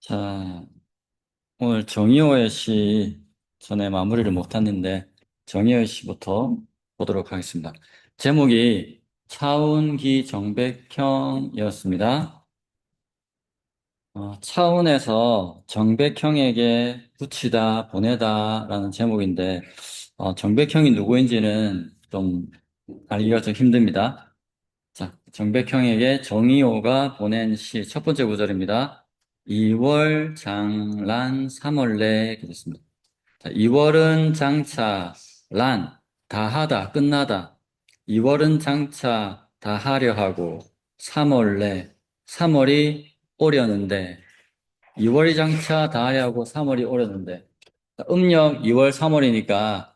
자, 오늘 정의호의 시 전에 마무리를 못했는데 정의호의 시부터 보도록 하겠습니다. 제목이 차운기 정백형이었습니다. 차운에서 정백형에게 붙이다, 보내다 라는 제목인데 정백형이 누구인지는 좀 알기가 좀 힘듭니다. 자, 정백형에게 정의호가 보낸 시 첫 번째 구절입니다. 2월 장란 3월내 그랬습니다. 자, 2월은 장차 란 다하다 끝나다. 2월은 장차 다하려 하고 3월내 3월이 오려는데 2월이 장차 다하려 하고 3월이 오려는데 자, 음력 2월 3월이니까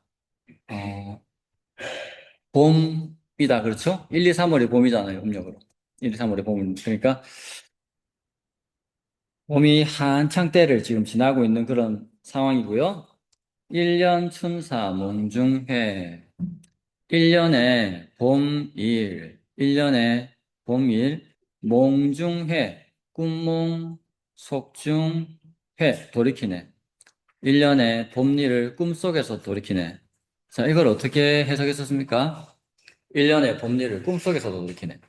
봄이다. 그렇죠? 1, 2, 3월이 봄이잖아요. 음력으로. 1, 2, 3월이 봄. 그러니까 봄이 한창 때를 지금 지나고 있는 그런 상황이고요. 1년 춘사 몽중회. 1년에 봄일. 1년에 봄일. 몽중회. 꿈몽 속중회. 돌이키네. 1년에 봄일을 꿈속에서 돌이키네. 자, 이걸 어떻게 해석했었습니까? 1년에 봄일을 꿈속에서도 돌이키네.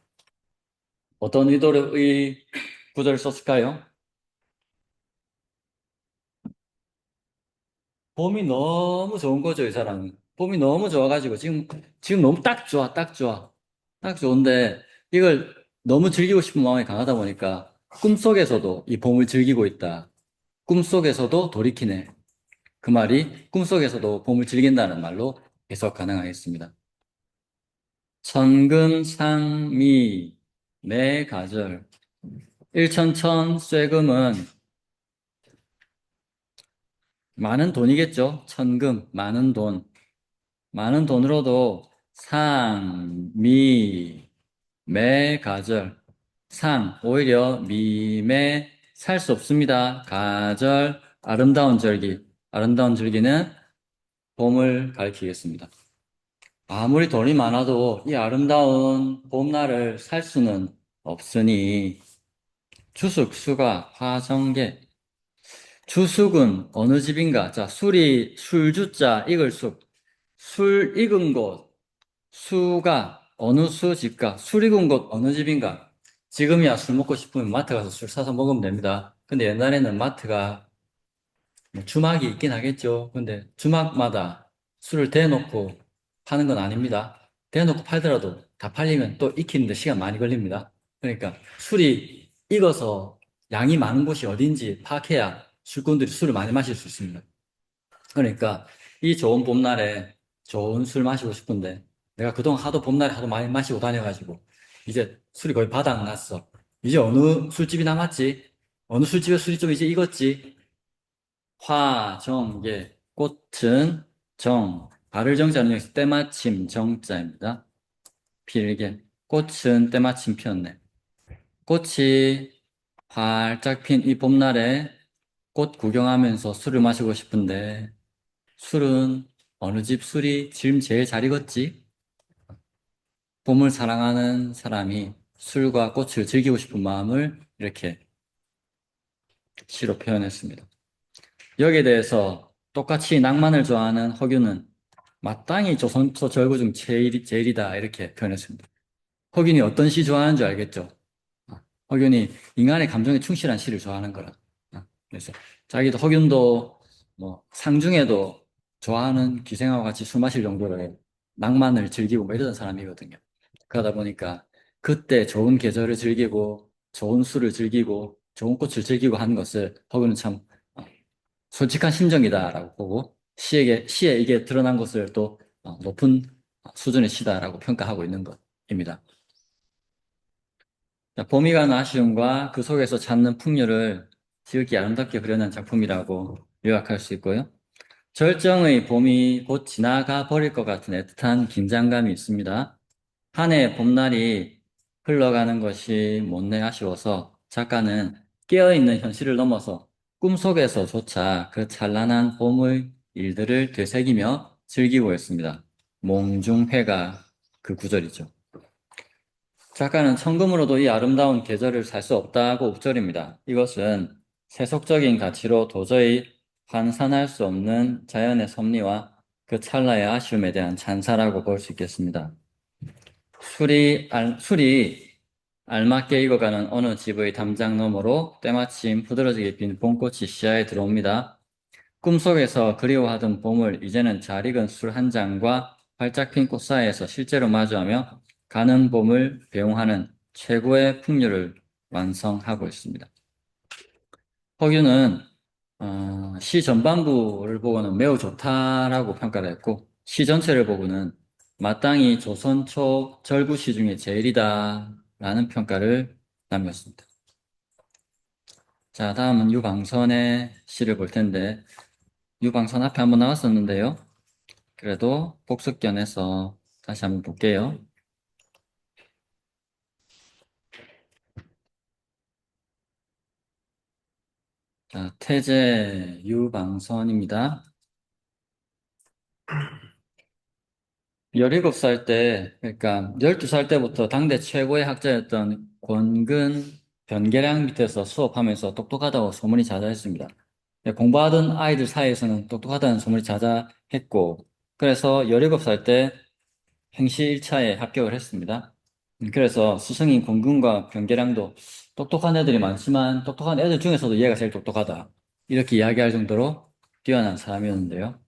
어떤 의도로 의 구절을 썼을까요? 봄이 너무 좋은 거죠, 이 사람은. 봄이 너무 좋아가지고, 지금 너무 딱 좋아, 딱 좋아. 딱 좋은데, 이걸 너무 즐기고 싶은 마음이 강하다 보니까, 꿈속에서도 이 봄을 즐기고 있다. 꿈속에서도 돌이키네. 그 말이 꿈속에서도 봄을 즐긴다는 말로 해석 가능하겠습니다. 천금상미, 매가절. 일천천 쇠금은 많은 돈이겠죠. 천금, 많은 돈. 많은 돈으로도 상, 미, 매, 가절. 상, 오히려 미, 매, 살 수 없습니다. 가절, 아름다운 절기. 아름다운 절기는 봄을 가리키겠습니다. 아무리 돈이 많아도 이 아름다운 봄날을 살 수는 없으니 주숙, 수가, 화성계. 주숙은 어느 집인가? 자, 술주자, 익을 숲. 술 익은 곳, 수가 어느 수 집가, 술 익은 곳 어느 집인가? 지금이야 술 먹고 싶으면 마트 가서 술 사서 먹으면 됩니다. 근데 옛날에는 마트가 뭐 주막이 있긴 하겠죠. 근데 주막마다 술을 대놓고 파는 건 아닙니다. 대놓고 팔더라도 다 팔리면 또 익히는데 시간 많이 걸립니다. 그러니까 술이 익어서 양이 많은 곳이 어딘지 파악해야 술꾼들이 술을 많이 마실 수 있습니다. 그러니까 이 좋은 봄날에 좋은 술 마시고 싶은데 내가 그동안 하도 봄날에 하도 많이 마시고 다녀가지고 이제 술이 거의 바닥 났어. 이제 어느 술집이 남았지? 어느 술집에 술이 좀 이제 익었지? 화, 정, 예. 꽃은 정. 발을 정자는 여기서 때마침 정자입니다. 필게. 꽃은 때마침 피었네. 꽃이 활짝 핀 이 봄날에 꽃 구경하면서 술을 마시고 싶은데 술은 어느 집 술이 지금 제일 잘 익었지? 봄을 사랑하는 사람이 술과 꽃을 즐기고 싶은 마음을 이렇게 시로 표현했습니다. 여기에 대해서 똑같이 낭만을 좋아하는 허균은 마땅히 조선소 절구 중 제일이다 이렇게 표현했습니다. 허균이 어떤 시 좋아하는 줄 알겠죠? 허균이 인간의 감정에 충실한 시를 좋아하는 거라. 그래서 자기도 허균도 뭐 상중에도 좋아하는 기생하고 같이 술 마실 정도로 낭만을 즐기고 뭐 이러던 사람이거든요. 그러다 보니까 그때 좋은 계절을 즐기고 좋은 술을 즐기고 좋은 꽃을 즐기고 하는 것을 허균은 참 어, 솔직한 심정이다라고 보고 시에 이게 드러난 것을 또 높은 수준의 시다라고 평가하고 있는 것입니다. 자, 봄이 가는 아쉬움과 그 속에서 찾는 풍류를 지극히 아름답게 그려낸 작품이라고 요약할 수 있고요. 절정의 봄이 곧 지나가 버릴 것 같은 애틋한 긴장감이 있습니다. 한 해의 봄날이 흘러가는 것이 못내 아쉬워서 작가는 깨어있는 현실을 넘어서 꿈속에서조차 그 찬란한 봄의 일들을 되새기며 즐기고 있습니다. 몽중회가 그 구절이죠. 작가는 천금으로도 이 아름다운 계절을 살 수 없다고 욱절입니다. 이것은 세속적인 가치로 도저히 환산할 수 없는 자연의 섭리와 그 찰나의 아쉬움에 대한 찬사라고 볼 수 있겠습니다. 술이 알맞게 익어가는 어느 집의 담장 너머로 때마침 부드러지게 핀 봄꽃이 시야에 들어옵니다. 꿈속에서 그리워하던 봄을 이제는 잘 익은 술 한 잔과 활짝 핀 꽃 사이에서 실제로 마주하며 가는 봄을 배웅하는 최고의 풍류를 완성하고 있습니다. 허균은 시 전반부를 보고는 매우 좋다라고 평가를 했고 시 전체를 보고는 마땅히 조선 초 절구시 중에 제일이다라는 평가를 남겼습니다. 자, 다음은 유방선의 시를 볼 텐데 유방선 앞에 한번 나왔었는데요. 그래도 복습견해서 다시 한번 볼게요. 자, 태제 유방선입니다. 17살 때, 그러니까 12살 때부터 당대 최고의 학자였던 권근 변계량 밑에서 수업하면서 똑똑하다고 소문이 자자했습니다. 공부하던 아이들 사이에서는 똑똑하다는 소문이 자자했고, 그래서 17살 때 행시 1차에 합격을 했습니다. 그래서 스승인 권근과 변계량도 똑똑한 애들이 많지만 똑똑한 애들 중에서도 얘가 제일 똑똑하다. 이렇게 이야기할 정도로 뛰어난 사람이었는데요.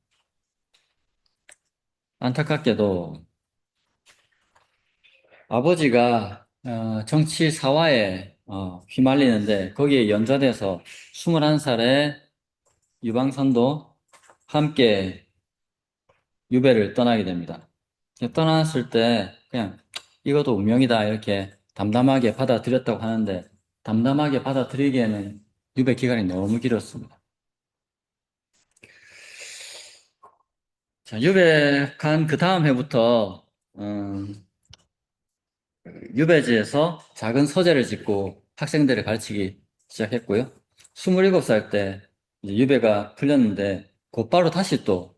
안타깝게도 아버지가 정치 사화에 휘말리는데 거기에 연좌돼서 21살에 유방선도 함께 유배를 떠나게 됩니다. 떠났을 때 그냥 이것도 운명이다 이렇게 담담하게 받아들였다고 하는데 담담하게 받아들이기에는 유배 기간이 너무 길었습니다. 자, 유배한 그 다음 해부터 유배지에서 작은 서재를 짓고 학생들을 가르치기 시작했고요. 27살 때 이제 유배가 풀렸는데 곧바로 다시 또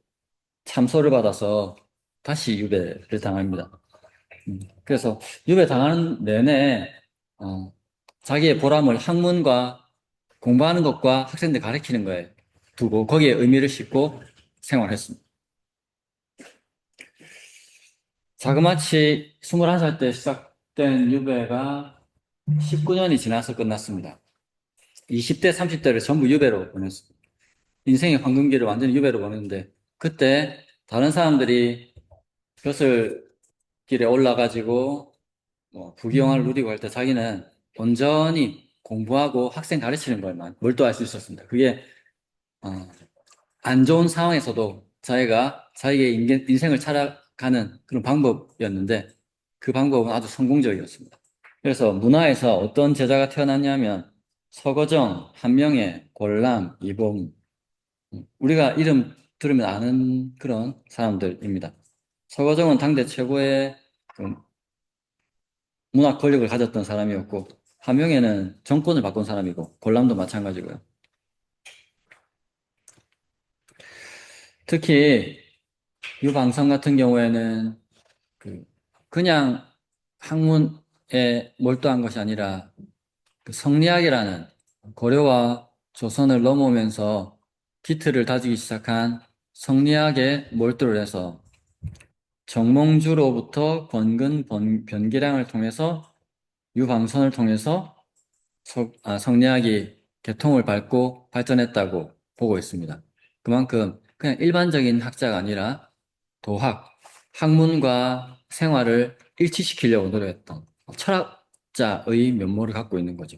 참소를 받아서 다시 유배를 당합니다. 그래서 유배 당하는 내내 자기의 보람을 학문과 공부하는 것과 학생들 가르치는 거에 두고 거기에 의미를 싣고 생활했습니다. 자그마치 21살 때 시작된 유배가 19년이 지나서 끝났습니다. 20대, 30대를 전부 유배로 보냈습니다. 인생의 황금기를 완전히 유배로 보냈는데 그때 다른 사람들이 벼슬길에 올라가지고 뭐 부귀영화를 누리고 할 때 자기는 온전히 공부하고 학생 가르치는 것만 몰두할 수 있었습니다. 그게 어, 안 좋은 상황에서도 자기가 자기의 인생을 살아가는 그런 방법이었는데 그 방법은 아주 성공적이었습니다. 그래서 문화에서 어떤 제자가 태어났냐면 서거정, 한명회, 골람, 이봉 우리가 이름 들으면 아는 그런 사람들입니다. 서거정은 당대 최고의 그 문학 권력을 가졌던 사람이었고 한명회는 정권을 바꾼 사람이고 골람도 마찬가지고요. 특히 유방성 같은 경우에는 그 그냥 학문에 몰두한 것이 아니라 그 성리학이라는 고려와 조선을 넘어오면서 기틀을 다지기 시작한 성리학에 몰두를 해서 정몽주로부터 권근 변계량을 통해서 유방선을 통해서 성리학이 개통을 밟고 발전했다고 보고 있습니다. 그만큼 그냥 일반적인 학자가 아니라 도학, 학문과 생활을 일치시키려고 노력했던 철학자의 면모를 갖고 있는 거죠.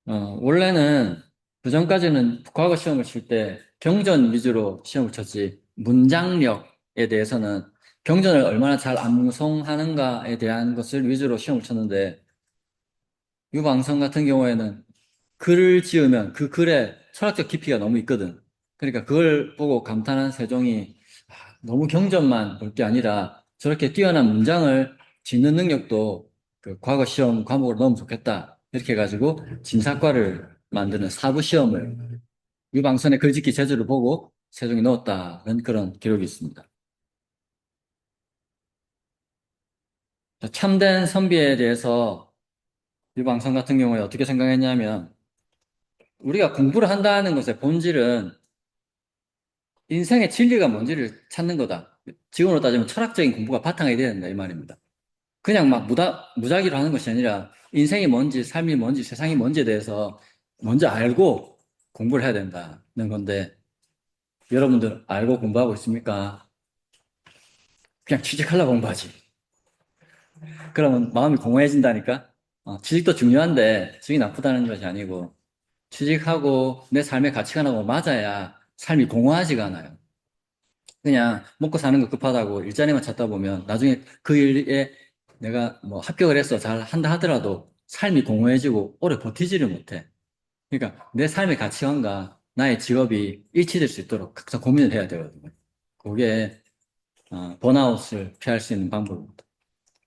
원래는 그전까지는 과거 시험을 칠 때 경전 위주로 시험을 쳤지 문장력에 대해서는 경전을 얼마나 잘 암송하는가에 대한 것을 위주로 시험을 쳤는데 유방성 같은 경우에는 글을 지으면 그 글에 철학적 깊이가 너무 있거든. 그러니까 그걸 보고 감탄한 세종이 너무 경전만 볼 게 아니라 저렇게 뛰어난 문장을 짓는 능력도 그 과거 시험 과목으로 넣으면 좋겠다. 이렇게 해가지고 진사과를 만드는 사부 시험을 유방선의 글짓기 재주를 보고 세종이 넣었다는 그런 기록이 있습니다. 참된 선비에 대해서 유방선 같은 경우에 어떻게 생각했냐면, 우리가 공부를 한다는 것의 본질은 인생의 진리가 뭔지를 찾는 거다. 지금으로 따지면 철학적인 공부가 바탕이 돼야 된다, 이 말입니다. 그냥 막 무작위로 하는 것이 아니라 인생이 뭔지, 삶이 뭔지, 세상이 뭔지에 대해서 먼저 알고 공부를 해야 된다는 건데, 여러분들 알고 공부하고 있습니까? 그냥 취직하려고 공부하지. 그러면 마음이 공허해진다니까? 취직도 중요한데, 취직이 나쁘다는 것이 아니고, 취직하고 내 삶의 가치관하고 맞아야 삶이 공허하지가 않아요. 그냥 먹고 사는 거 급하다고 일자리만 찾다 보면 나중에 그 일에 내가 뭐 합격을 해서 잘 한다 하더라도 삶이 공허해지고 오래 버티지를 못해. 그러니까 내 삶의 가치관과 나의 직업이 일치될 수 있도록 각자 고민을 해야 되거든요. 그게 번아웃을 피할 수 있는 방법입니다.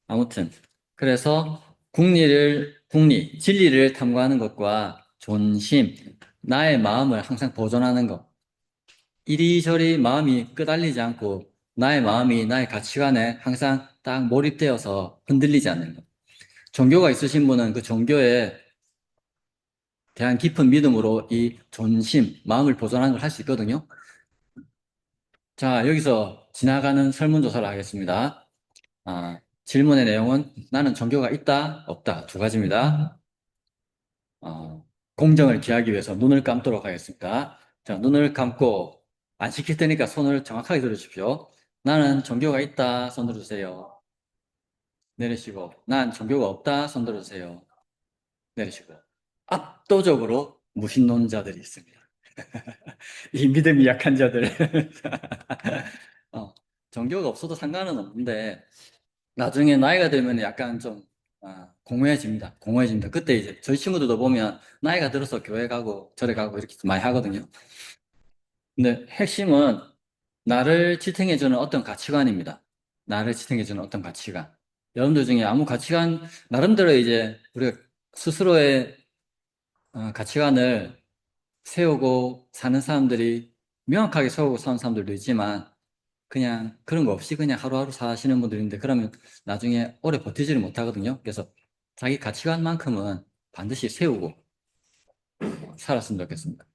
아무튼 그래서 진리를 탐구하는 것과 존심, 나의 마음을 항상 보존하는 것, 이리저리 마음이 끄달리지 않고 나의 마음이 나의 가치관에 항상 딱 몰입되어서 흔들리지 않는 것. 종교가 있으신 분은 그 종교에 대한 깊은 믿음으로 이 존심, 마음을 보존하는 걸 할 수 있거든요. 자, 여기서 지나가는 설문조사를 하겠습니다. 질문의 내용은 나는 종교가 있다, 없다, 두 가지입니다. 공정을 기하기 위해서 눈을 감도록 하겠습니다. 자, 눈을 감고 안 시킬 테니까 손을 정확하게 들어주십시오. 나는 종교가 있다, 손 들어주세요. 내리시고, 난 종교가 없다, 손 들어주세요. 내리시고. 압도적으로 무신론자들이 있습니다. 이 믿음이 약한 자들. 어, 종교가 없어도 상관은 없는데, 나중에 나이가 들면 약간 좀, 공허해집니다. 공허해집니다. 그때 이제 저희 친구들도 보면 나이가 들어서 교회 가고 절에 가고 이렇게 많이 하거든요. 근데 핵심은 나를 지탱해주는 어떤 가치관입니다. 나를 지탱해주는 어떤 가치관. 여러분들 중에 아무 가치관, 나름대로 이제 우리가 스스로의 가치관을 세우고 사는 사람들이 명확하게 세우고 사는 사람들도 있지만 그냥 그런 거 없이 그냥 하루하루 사시는 분들인데 그러면 나중에 오래 버티지를 못하거든요. 그래서 자기 가치관만큼은 반드시 세우고 살았으면 좋겠습니다.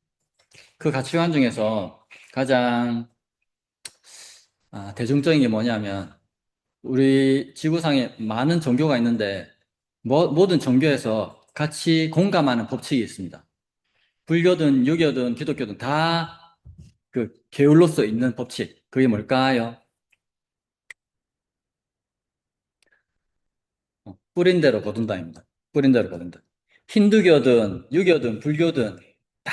그 가치관 중에서 가장 대중적인 게 뭐냐면 우리 지구상에 많은 종교가 있는데 모든 종교에서 같이 공감하는 법칙이 있습니다. 불교든 유교든 기독교든 다 그 계율로서 있는 법칙. 그게 뭘까요? 뿌린 대로 거둔다입니다. 뿌린 대로 거둔다. 힌두교든 유교든 불교든 다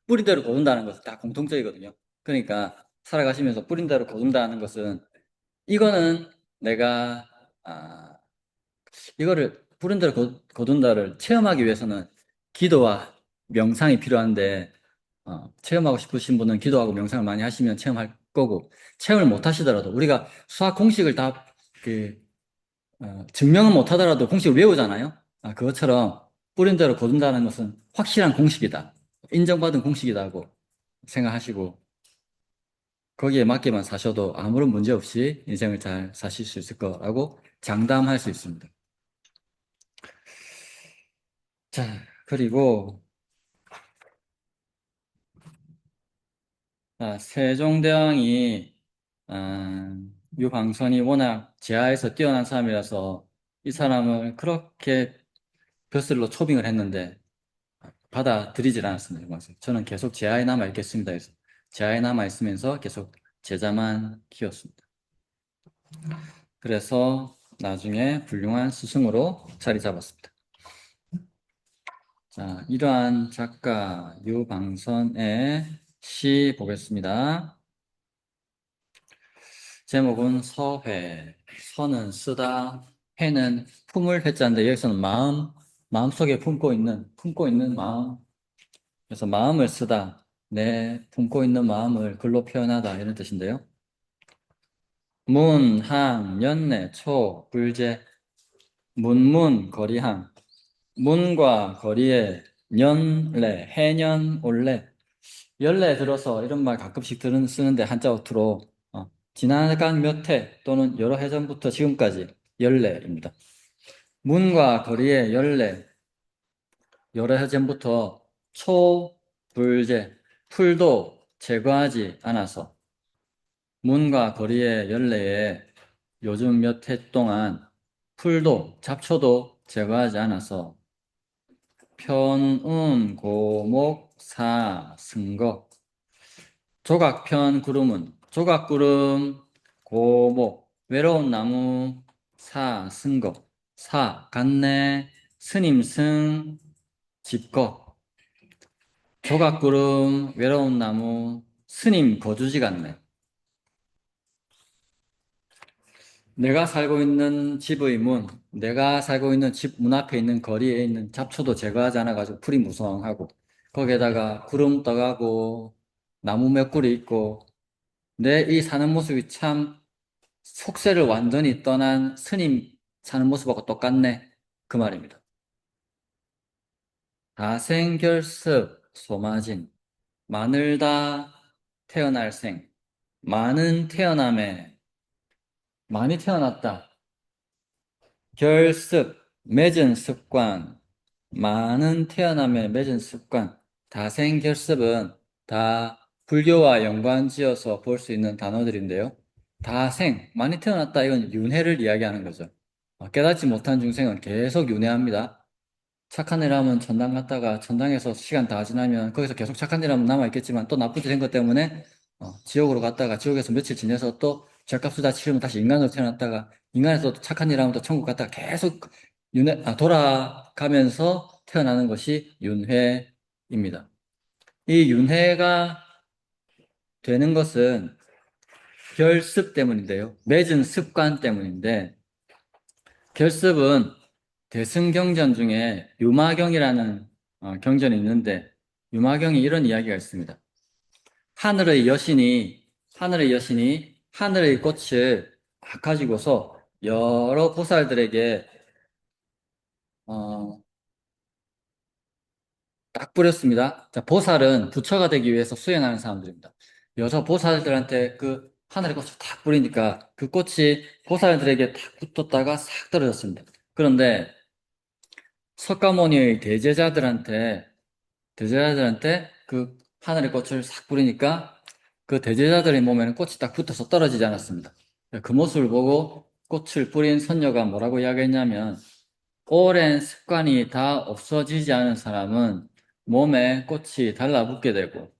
뿌린 대로 거둔다는 것은 다 공통적이거든요. 그러니까 살아가시면서 뿌린 대로 거둔다는 것은 이거는 내가 이거를 뿌린 대로 거둔다를 체험하기 위해서는 기도와 명상이 필요한데 체험하고 싶으신 분은 기도하고 명상을 많이 하시면 체험할 거고 체험을 못 하시더라도 우리가 수학 공식을 다 그, 증명은 못 하더라도 공식을 외우잖아요. 그것처럼 뿌린 대로 거둔다는 것은 확실한 공식이다. 인정받은 공식이다고 생각하시고 거기에 맞게만 사셔도 아무런 문제 없이 인생을 잘 사실 수 있을 거라고 장담할 수 있습니다. 자, 그리고 세종대왕이 유방선이 워낙 재하에서 뛰어난 사람이라서 이 사람을 그렇게 벼슬로 초빙을 했는데 받아들이질 않았습니다. 유방선. 저는 계속 재하에 남아 있겠습니다. 그래서 재하에 남아 있으면서 계속 제자만 키웠습니다. 그래서 나중에 훌륭한 스승으로 자리 잡았습니다. 자, 이러한 작가 유방선의 시 보겠습니다. 제목은 서회. 서는 쓰다, 회는 품을 회자인데 여기서는 마음속에 품고 있는 마음. 그래서 마음을 쓰다, 내 품고 있는 마음을 글로 표현하다 이런 뜻인데요. 문, 항, 연내, 초, 불제, 문문, 거리항. 문과 거리에 연래, 해년, 올래. 연래 들어서 이런 말 가끔씩 쓰는데 한자 어투로 지나간 몇 해 또는 여러 해 전부터 지금까지 연래입니다. 문과 거리의 연래, 여러 해 전부터 초불제, 풀도 제거하지 않아서 문과 거리의 연례에 요즘 몇 해 동안 풀도, 잡초도 제거하지 않아서 편운, 고목, 사, 승거. 조각편 구름은 조각구름, 고목, 외로운 나무, 사, 승거. 사, 간내, 스님승, 집거. 조각구름, 외로운 나무, 스님 거주지 같네. 내가 살고 있는 집의 문, 내가 살고 있는 집 문 앞에 있는 거리에 있는 잡초도 제거하지 않아가지고 풀이 무성하고, 거기에다가 구름 떠가고, 나무 몇 그루 있고, 내 이 사는 모습이 참 속세를 완전히 떠난 스님 사는 모습하고 똑같네. 그 말입니다. 다생결습, 소마진, 마늘다 태어날 생, 많은 태어남에, 많이 태어났다. 결습, 맺은 습관, 많은 태어남에 맺은 습관, 다생결습은 다 불교와 연관지어서 볼 수 있는 단어들인데요. 다생, 많이 태어났다. 이건 윤회를 이야기하는 거죠. 깨닫지 못한 중생은 계속 윤회합니다. 착한 일 하면 천당 갔다가 천당에서 시간 다 지나면 거기서 계속 착한 일 하면 남아있겠지만 또 나쁜 짓 한 것 때문에 지옥으로 갔다가 지옥에서 며칠 지내서 또 죄값을 다 치르면 다시 인간으로 태어났다가 인간에서 또 착한 일 하면 또 천국 갔다가 계속 돌아가면서 태어나는 것이 윤회입니다. 이 윤회가 되는 것은 결습 때문인데요. 맺은 습관 때문인데 결습은 대승경전 중에 유마경이라는 경전이 있는데 유마경이 이런 이야기가 있습니다. 하늘의 여신이 하늘의 꽃을 막 가지고서 여러 보살들에게 어, 딱 뿌렸습니다. 자, 보살은 부처가 되기 위해서 수행하는 사람들입니다. 여러 보살들한테 그 하늘의 꽃을 탁 뿌리니까 그 꽃이 보살들에게 탁 붙었다가 싹 떨어졌습니다. 그런데 석가모니의 대제자들한테 그 하늘의 꽃을 싹 뿌리니까 그 대제자들의 몸에는 꽃이 딱 붙어서 떨어지지 않았습니다. 그 모습을 보고 꽃을 뿌린 선녀가 뭐라고 이야기했냐면 오랜 습관이 다 없어지지 않은 사람은 몸에 꽃이 달라붙게 되고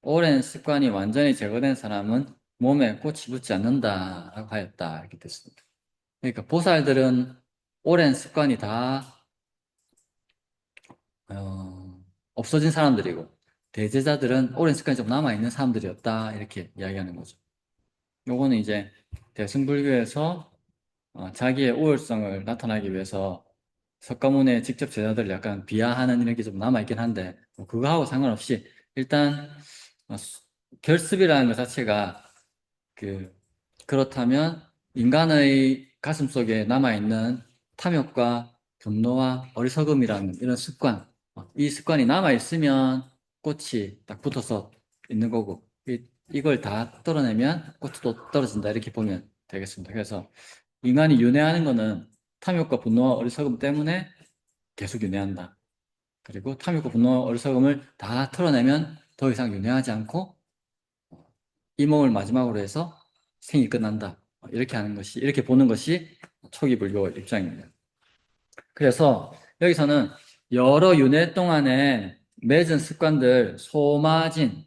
오랜 습관이 완전히 제거된 사람은 몸에 꽃이 붙지 않는다라고 하였다. 이렇게 됐습니다. 그러니까 보살들은 오랜 습관이 다 없어진 사람들이고 대제자들은 오랜 습관이 좀 남아있는 사람들이었다 이렇게 이야기하는 거죠. 요거는 이제 대승불교에서 자기의 우월성을 나타나기 위해서 석가모니의 직접 제자들을 약간 비하하는 이런 게 좀 남아있긴 한데 뭐 그거하고 상관없이 일단 결습이라는 것 자체가 그렇다면 인간의 가슴 속에 남아있는 탐욕과 분노와 어리석음이라는 이런 습관, 이 습관이 남아있으면 꽃이 딱 붙어서 있는 거고, 이걸 다 떨어내면 꽃이 또 떨어진다. 이렇게 보면 되겠습니다. 그래서 인간이 윤회하는 거는 탐욕과 분노와 어리석음 때문에 계속 윤회한다. 그리고 탐욕과 분노와 어리석음을 다 털어내면 더 이상 윤회하지 않고 이 몸을 마지막으로 해서 생이 끝난다. 이렇게 보는 것이 초기 불교 입장입니다. 그래서 여기서는 여러 윤회 동안에 맺은 습관들, 소마진,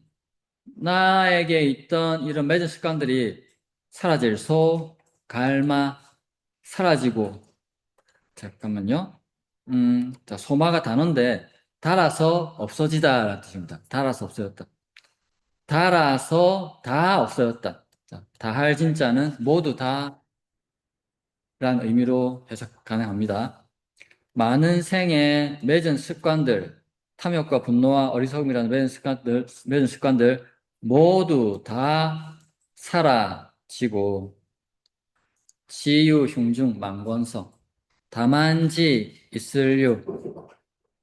나에게 있던 이런 맺은 습관들이 사라질 갈마, 사라지고, 잠깐만요. 자, 소마가 단어인데, 달아서 없어지다라는 뜻입니다. 달아서 없어졌다. 달아서 다 없어졌다. 자, 다할 진짜는 모두 다 라는 의미로 해석 가능합니다. 많은 생에 맺은 습관들, 탐욕과 분노와 어리석음이라는 맺은 습관들 모두 다 사라지고 지유 흉중 망권성 다만지 있을유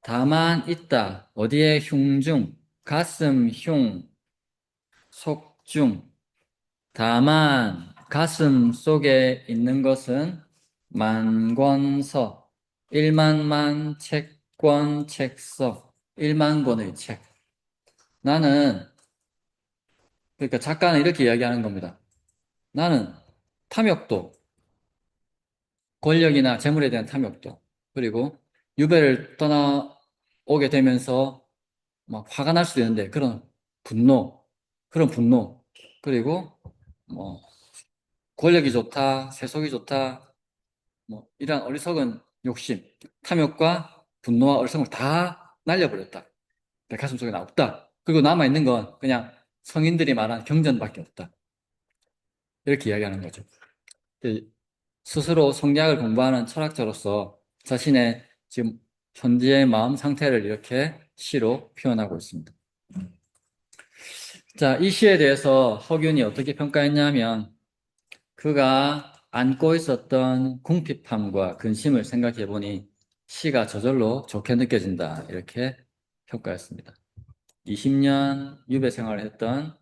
다만 있다 어디에 흉중 가슴 흉 속중 다만 가슴 속에 있는 것은 만권서 일만만 책 권 책 써. 1만 권의 책. 나는, 그러니까 작가는 이렇게 이야기하는 겁니다. 나는 탐욕도, 권력이나 재물에 대한 탐욕도, 그리고 유배를 떠나오게 되면서 막 화가 날 수도 있는데 그런 분노, 그리고 뭐 권력이 좋다, 세속이 좋다, 뭐 이런 어리석은 욕심, 탐욕과 분노와 어리석음을 다 날려버렸다. 내 가슴 속에 나 없다. 그리고 남아있는 건 그냥 성인들이 말하는 경전밖에 없다. 이렇게 이야기하는 거죠. 스스로 성리학을 공부하는 철학자로서 자신의 지금 현재의 마음 상태를 이렇게 시로 표현하고 있습니다. 자, 이 시에 대해서 허균이 어떻게 평가했냐면 그가 안고 있었던 궁핍함과 근심을 생각해 보니 시가 저절로 좋게 느껴진다. 이렇게 평가했습니다. 20년 유배 생활을 했던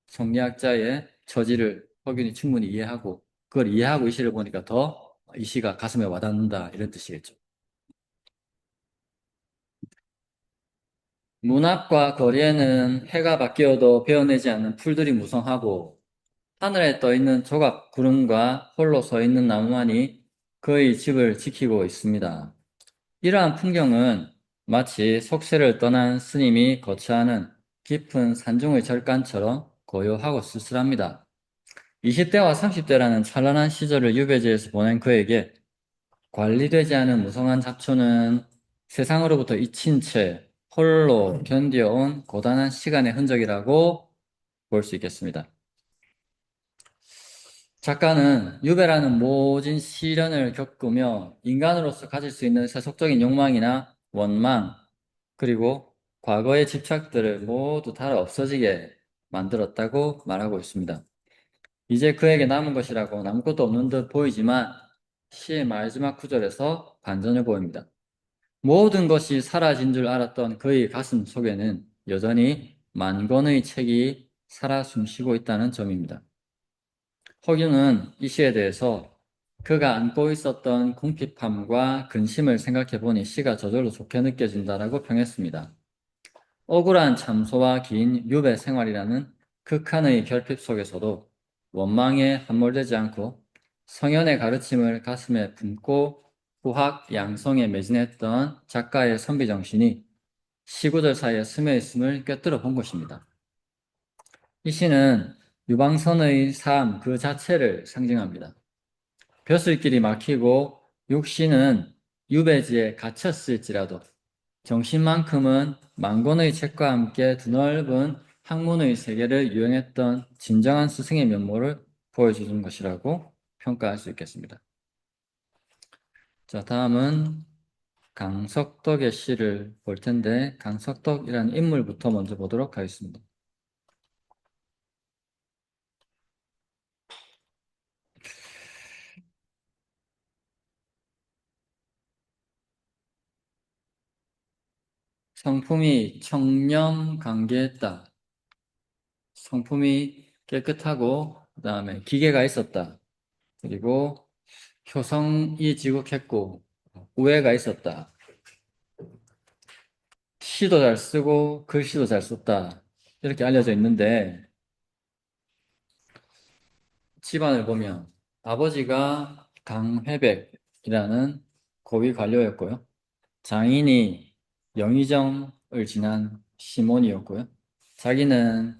성리학자의 처지를 허균이 충분히 이해하고 그걸 이해하고 이 시를 보니까 더 이 시가 가슴에 와닿는다. 이런 뜻이겠죠. 문 앞과 거리에는 해가 바뀌어도 베어내지 않는 풀들이 무성하고 하늘에 떠 있는 조각 구름과 홀로 서 있는 나무만이 그의 집을 지키고 있습니다. 이러한 풍경은 마치 속세를 떠난 스님이 거처하는 깊은 산중의 절간처럼 고요하고 쓸쓸합니다. 20대와 30대라는 찬란한 시절을 유배지에서 보낸 그에게 관리되지 않은 무성한 잡초는 세상으로부터 잊힌 채 홀로 견뎌온 고단한 시간의 흔적이라고 볼 수 있겠습니다. 작가는 유배라는 모진 시련을 겪으며 인간으로서 가질 수 있는 세속적인 욕망이나 원망, 그리고 과거의 집착들을 모두 다 없어지게 만들었다고 말하고 있습니다. 이제 그에게 남은 것이라고 아무것도 없는 듯 보이지만 시의 마지막 구절에서 반전을 보입니다. 모든 것이 사라진 줄 알았던 그의 가슴 속에는 여전히 만 권의 책이 살아 숨쉬고 있다는 점입니다. 허균은 이 시에 대해서 그가 안고 있었던 궁핍함과 근심을 생각해 보니 시가 저절로 좋게 느껴진다라고 평했습니다. 억울한 참소와 긴 유배 생활이라는 극한의 결핍 속에서도 원망에 함몰되지 않고 성현의 가르침을 가슴에 품고 후학 양성에 매진했던 작가의 선비정신이 시구절 사이에 스며 있음을 꿰뚫어 본 것입니다. 이 시는 유방선의 삶 그 자체를 상징합니다. 벼슬길이 막히고 육신은 유배지에 갇혔을지라도 정신만큼은 만권의 책과 함께 드넓은 학문의 세계를 유행했던 진정한 스승의 면모를 보여주는 것이라고 평가할 수 있겠습니다. 자, 다음은 강석덕의 시를 볼 텐데 강석덕이라는 인물부터 먼저 보도록 하겠습니다. 성품이 청렴강계했다. 성품이 깨끗하고 그 다음에 기계가 있었다. 그리고 효성이 지극했고 우애가 있었다. 시도 잘 쓰고 글씨도 잘 썼다. 이렇게 알려져 있는데 집안을 보면 아버지가 강회백이라는 고위 관료였고요. 장인이 영의정을 지난 시몬이었고요. 자기는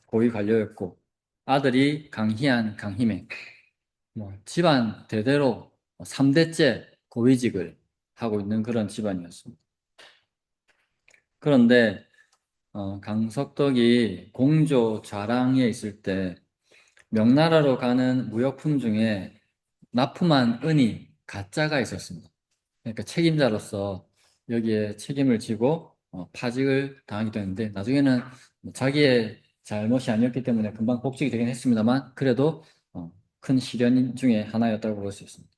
고위 관료였고 아들이 강희안, 강희맹. 집안 대대로 3대째 고위직을 하고 있는 그런 집안이었습니다. 그런데 강석덕이 공조 좌랑에 있을 때 명나라로 가는 무역품 중에 납품한 은이 가짜가 있었습니다. 그러니까 책임자로서 여기에 책임을 지고 파직을 당하기도 했는데 나중에는 자기의 잘못이 아니었기 때문에 금방 복직이 되긴 했습니다만 그래도 큰 시련 중에 하나였다고 볼 수 있습니다.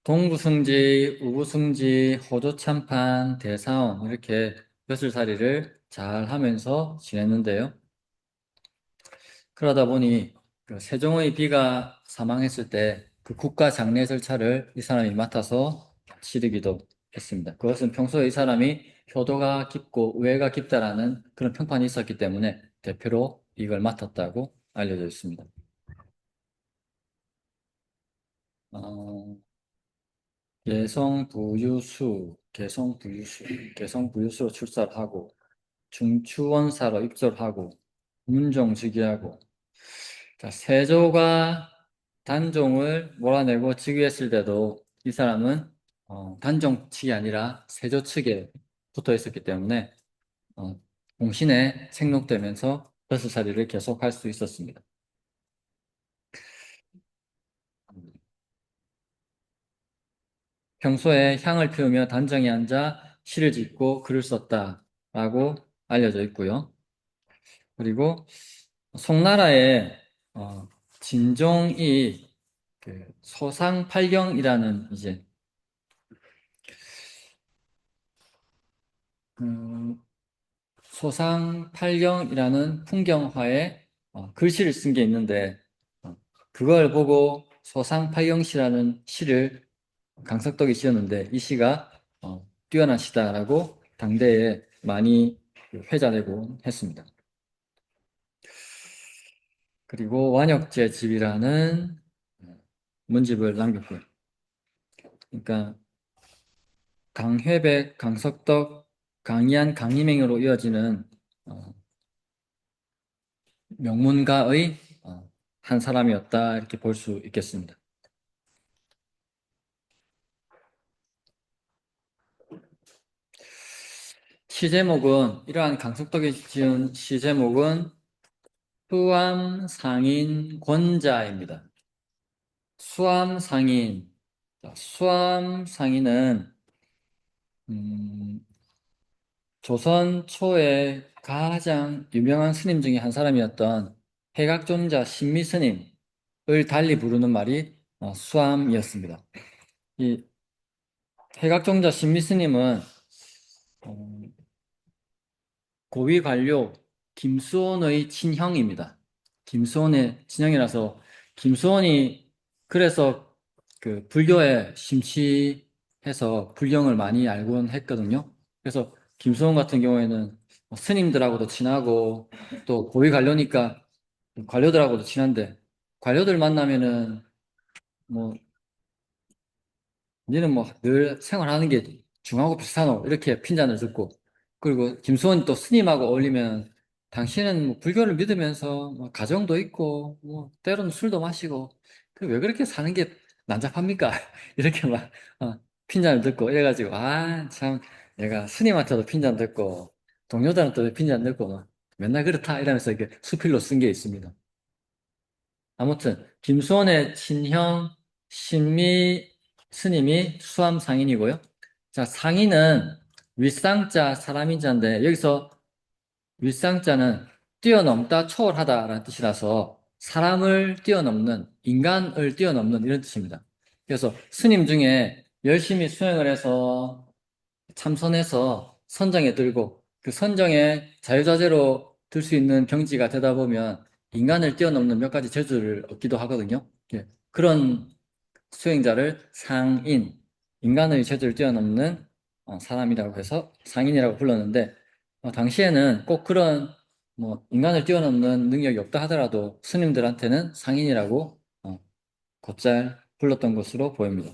동부승지, 우부승지, 호조참판, 대사원 이렇게 벼슬살이를 잘 하면서 지냈는데요. 그러다 보니 그 세종의 비가 사망했을 때 그 국가 장례 절차를 이 사람이 맡아서 치르기도 했습니다. 그것은 평소에 이 사람이 효도가 깊고 우애가 깊다라는 그런 평판이 있었기 때문에 대표로 이걸 맡았다고 알려져 있습니다. 어, 개성부유수로 출사를 하고 중추원사로 입절하고 문종즉위하고 자, 세조가 단종을 몰아내고 즉위했을 때도 이 사람은 단종 측이 아니라 세조 측에 붙어 있었기 때문에 어, 공신에 책록되면서 벼슬살이를 계속할 수 있었습니다. 평소에 향을 피우며 단정히 앉아 시를 짓고 글을 썼다라고 알려져 있고요. 그리고 송나라에 진종이 그 소상팔경이라는 이제 음, 소상팔경이라는 풍경화에 글씨를 쓴 게 있는데 어, 그걸 보고 소상팔경시라는 시를 강석덕이 지었는데 이 시가 뛰어난 시다라고 당대에 많이 회자되고 했습니다. 그리고 완역제 집이라는 문집을 남겼고요. 그러니까 강회백, 강석덕, 강의안, 강희맹으로 이어지는 명문가의 한 사람이었다 이렇게 볼 수 있겠습니다. 시 제목은 이러한 강석덕이 지은 시 제목은 수암상인 권자입니다. 수암상인 수암상인은 음, 조선 초에 가장 유명한 스님 중에 한 사람이었던 해각존자 신미스님을 달리 부르는 말이 수암이었습니다. 이 해각종자 신미스님은 어, 고위 관료 김수원의 친형입니다. 김수원의 친형이라서 김수원이 그래서 그 불교에 심취해서 불경을 많이 알곤 했거든요. 그래서 김수원 같은 경우에는 스님들하고도 친하고 또 고위 관료니까 관료들하고도 친한데 관료들 만나면은 뭐 니는 뭐 늘 생활하는 게 중하고 비슷하노 이렇게 핀잔을 듣고 그리고 김수원이 또 스님하고 어울리면 당신은 뭐 불교를 믿으면서 뭐 가정도 있고 뭐 때로는 술도 마시고 그 왜 그렇게 사는 게 난잡합니까? 이렇게 막 핀잔을 듣고 이래가지고 아 참 내가 스님한테도 핀잔 듣고 동료들한테도 핀잔 듣고 막 맨날 그렇다 이러면서 이렇게 수필로 쓴 게 있습니다. 아무튼 김수원의 친형 신미 스님이 수암 상인이고요. 자, 상인은 윗상자 사람인자인데 여기서 윗상자는 뛰어넘다 초월하다라는 뜻이라서 사람을 뛰어넘는 인간을 뛰어넘는 이런 뜻입니다. 그래서 스님 중에 열심히 수행을 해서 참선해서 선정에 들고 그 선정에 자유자재로 들 수 있는 경지가 되다 보면 인간을 뛰어넘는 몇 가지 재주를 얻기도 하거든요. 예. 그런 수행자를 상인, 인간의 재주를 뛰어넘는 사람이라고 해서 상인이라고 불렀는데 당시에는 꼭 그런 뭐 인간을 뛰어넘는 능력이 없다 하더라도 스님들한테는 상인이라고 곧잘 불렀던 것으로 보입니다.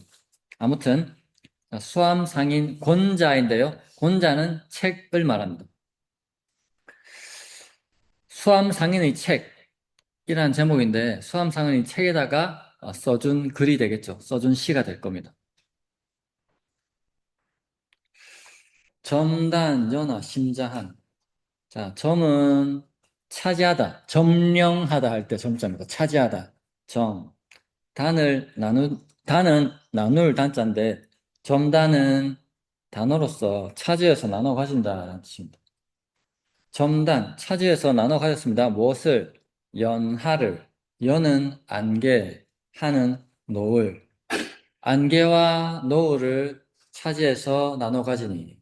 아무튼 수암상인 권자인데요. 권자는 책을 말합니다. 수암상인의 책이라는 제목인데 수암상인의 책에다가 써준 글이 되겠죠. 써준 시가 될 겁니다. 점단, 연하, 심자한. 자, 점은 차지하다, 점령하다 할 때 점자입니다. 차지하다, 점. 단은 나눌 단자인데 점단은 단어로서 차지해서 나눠 가진다는 뜻입니다. 점단, 차지해서 나눠 가졌습니다. 무엇을? 연하를. 연은 안개, 하는 노을. 안개와 노을을 차지해서 나눠 가지니.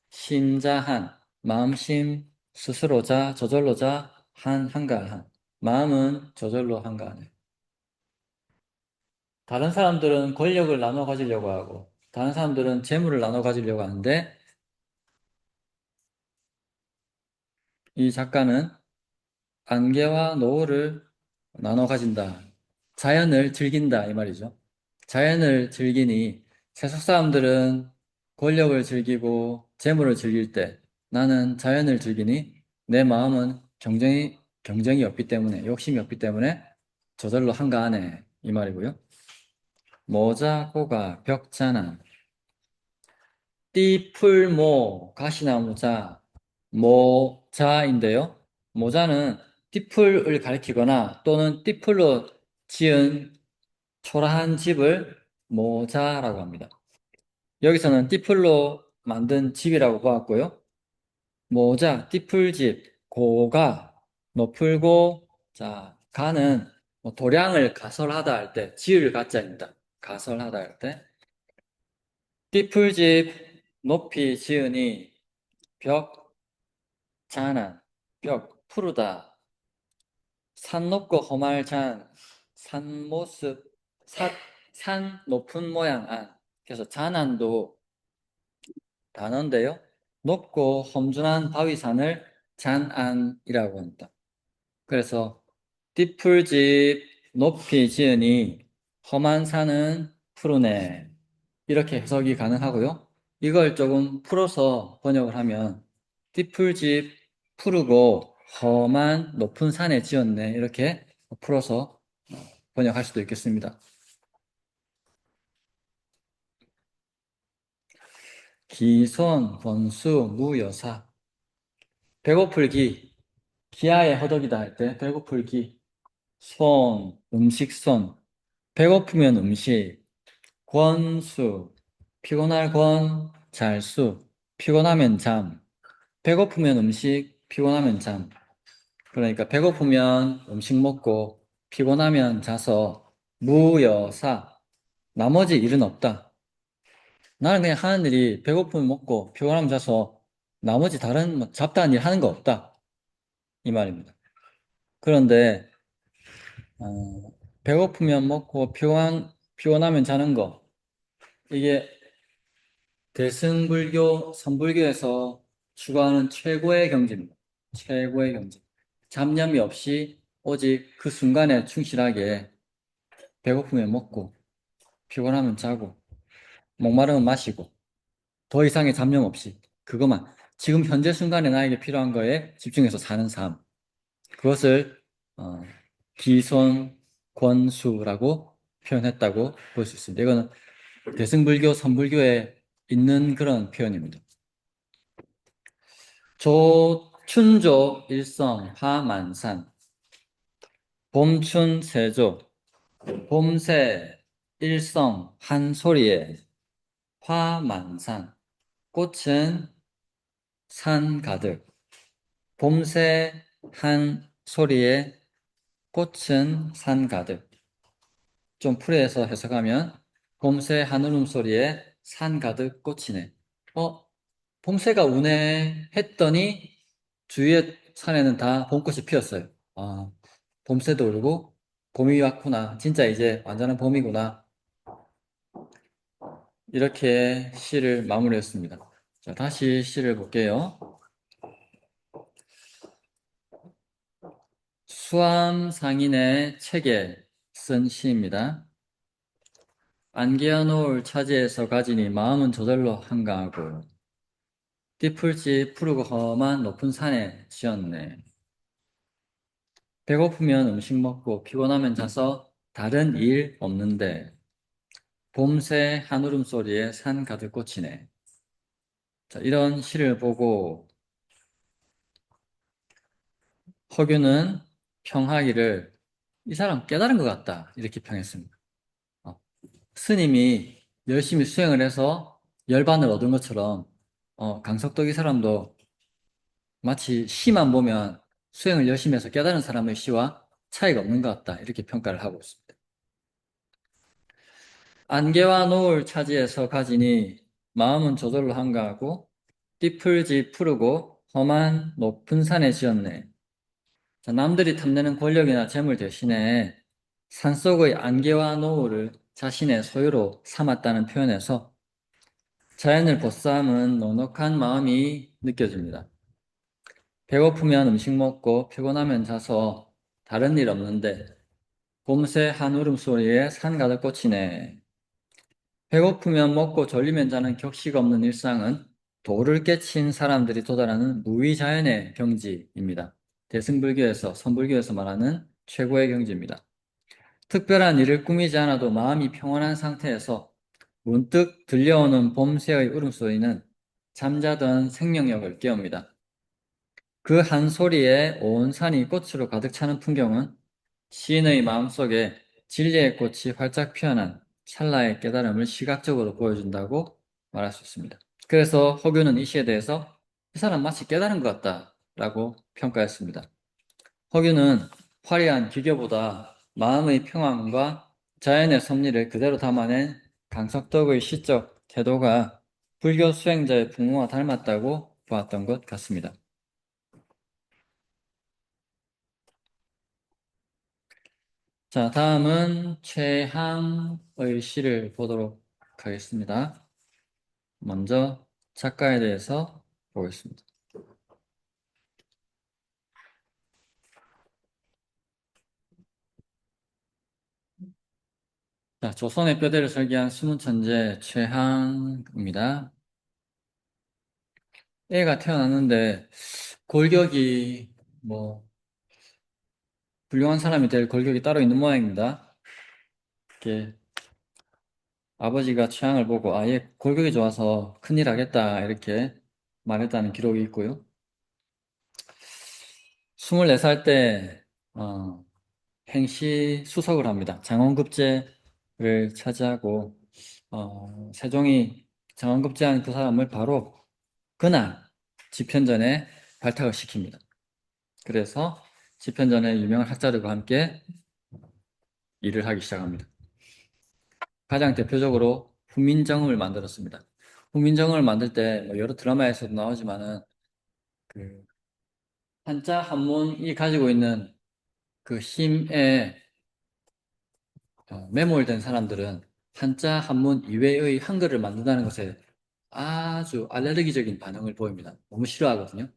심자한, 마음심, 스스로자, 저절로자, 한가한. 마음은 저절로 한가하네. 다른 사람들은 권력을 나눠 가지려고 하고, 다른 사람들은 재물을 나눠 가지려고 하는데 이 작가는 안개와 노을을 나눠 가진다. 자연을 즐긴다 이 말이죠. 자연을 즐기니 세속 사람들은 권력을 즐기고 재물을 즐길 때 나는 자연을 즐기니 내 마음은 경쟁이 없기 때문에 욕심이 없기 때문에 저절로 한가하네 이 말이고요. 모자, 고가, 벽자나 띠풀모, 가시나무자, 모자인데요. 모자는 띠풀을 가리키거나 또는 띠풀로 지은 초라한 집을 모자라고 합니다. 여기서는 띠풀로 만든 집이라고 보았고요. 모자, 띠풀집, 고가, 높을고, 자, 가는 뭐 도량을 가설하다 할 때, 지을 가짜입니다. 가설하다 할 때. 띠풀집 높이 지으니 벽 잔한, 벽 푸르다. 산 높고 험할 잔, 산 모습, 산 높은 모양 안. 그래서 잔안도 단어인데요. 높고 험준한 바위산을 잔안이라고 한다. 그래서 띠풀집 높이 지으니 험한 산은 푸르네. 이렇게 해석이 가능하고요. 이걸 조금 풀어서 번역을 하면 띠풀집 푸르고 험한 높은 산에 지었네. 이렇게 풀어서 번역할 수도 있겠습니다. 기손, 번수, 무여사. 배고플기, 기아에 허덕이다 할 때 배고플기. 손, 음식 손. 배고프면 음식. 권수, 피곤할 권, 잘수. 피곤하면 잠. 배고프면 음식, 피곤하면 잠. 그러니까 배고프면 음식 먹고 피곤하면 자서 무여사. 나머지 일은 없다. 나는 그냥 하는 일이 배고프면 먹고 피곤하면 자서 나머지 다른 뭐 잡다한 일 하는 거 없다. 이 말입니다. 그런데 배고프면 먹고 피곤하면 자는 거 이게 대승불교, 선불교에서 추구하는 최고의 경지입니다. 최고의 경지. 잡념이 없이 오직 그 순간에 충실하게 배고프면 먹고 피곤하면 자고 목마르면 마시고 더 이상의 잡념 없이 그것만 지금 현재 순간에 나에게 필요한 거에 집중해서 사는 삶 그것을 기손 권수라고 표현했다고 볼 수 있습니다. 이거는 대승불교, 선불교에 있는 그런 표현입니다. 조춘조 일성 화만산 봄춘 세조 봄새 일성 한 소리에 화만산 꽃은 산 가득 봄새 한 소리에 꽃은 산 가득 좀 풀이해서 해석하면 봄새 한 울음소리에 산 가득 꽃이네. 봄새가 우네 했더니 주위의 산에는 다 봄꽃이 피었어요. 아, 봄새도 울고 봄이 왔구나. 진짜 이제 완전한 봄이구나. 이렇게 시를 마무리했습니다. 자, 다시 시를 볼게요. 수암상인의 책에 쓴 시입니다. 안개와 노을 차지해서 가지니 마음은 저절로 한가하고 띠풀집 푸르고 험한 높은 산에 지었네. 배고프면 음식 먹고 피곤하면 자서 다른 일 없는데 봄새 한울음 소리에 산 가득 꽂히네. 자, 이런 시를 보고 허균은 평하기를 이 사람 깨달은 것 같다 이렇게 평했습니다. 스님이 열심히 수행을 해서 열반을 얻은 것처럼 강석덕 이 사람도 마치 시만 보면 수행을 열심히 해서 깨달은 사람의 시와 차이가 없는 것 같다 이렇게 평가를 하고 있습니다. 안개와 노을 차지해서 가지니 마음은 저절로 한가하고 띠풀집 푸르고 험한 높은 산에 지었네. 자, 남들이 탐내는 권력이나 재물 대신에 산속의 안개와 노을을 자신의 소유로 삼았다는 표현에서 자연을 보쌈은 넉넉한 마음이 느껴집니다. 배고프면 음식 먹고 피곤하면 자서 다른 일 없는데 봄새 한 울음소리에 산 가득 꽂히네. 배고프면 먹고 졸리면 자는 격식 없는 일상은 도를 깨친 사람들이 도달하는 무위자연의 경지입니다. 대승불교에서, 선불교에서 말하는 최고의 경지입니다. 특별한 일을 꾸미지 않아도 마음이 평온한 상태에서 문득 들려오는 봄새의 울음소리는 잠자던 생명력을 깨웁니다. 그 한 소리에 온 산이 꽃으로 가득 차는 풍경은 시인의 마음속에 진리의 꽃이 활짝 피어난 찰나의 깨달음을 시각적으로 보여준다고 말할 수 있습니다. 그래서 허균은 이 시에 대해서 이 사람 마치 깨달은 것 같다라고 평가했습니다. 허균은 화려한 기교보다 마음의 평안과 자연의 섭리를 그대로 담아낸 강석덕의 시적 태도가 불교 수행자의 풍모와 닮았다고 보았던 것 같습니다. 자, 다음은 최항의 시를 보도록 하겠습니다. 먼저 작가에 대해서 보겠습니다. 자, 조선의 뼈대를 설계한 숨은 천재 최항입니다. 애가 태어났는데 골격이 뭐 훌륭한 사람이 될 골격이 따로 있는 모양입니다. 이렇게 아버지가 최항을 보고 아얘 골격이 좋아서 큰일 하겠다 이렇게 말했다는 기록이 있고요. 24살 때 행시 수석을 합니다. 장원급제를 차지하고 세종이 장원급제한 그 사람을 바로 그날 집현전에 발탁을 시킵니다. 그래서 집현전에 유명한 학자들과 함께 일을 하기 시작합니다. 가장 대표적으로 후민정음을 만들었습니다. 후민정음을 만들 때뭐 여러 드라마에서도 나오지만은 그 한자 한문이 가지고 있는 그 힘에 매몰된 사람들은 한자 한문 이외의 한글을 만든다는 것에 아주 알레르기적인 반응을 보입니다. 너무 싫어하거든요.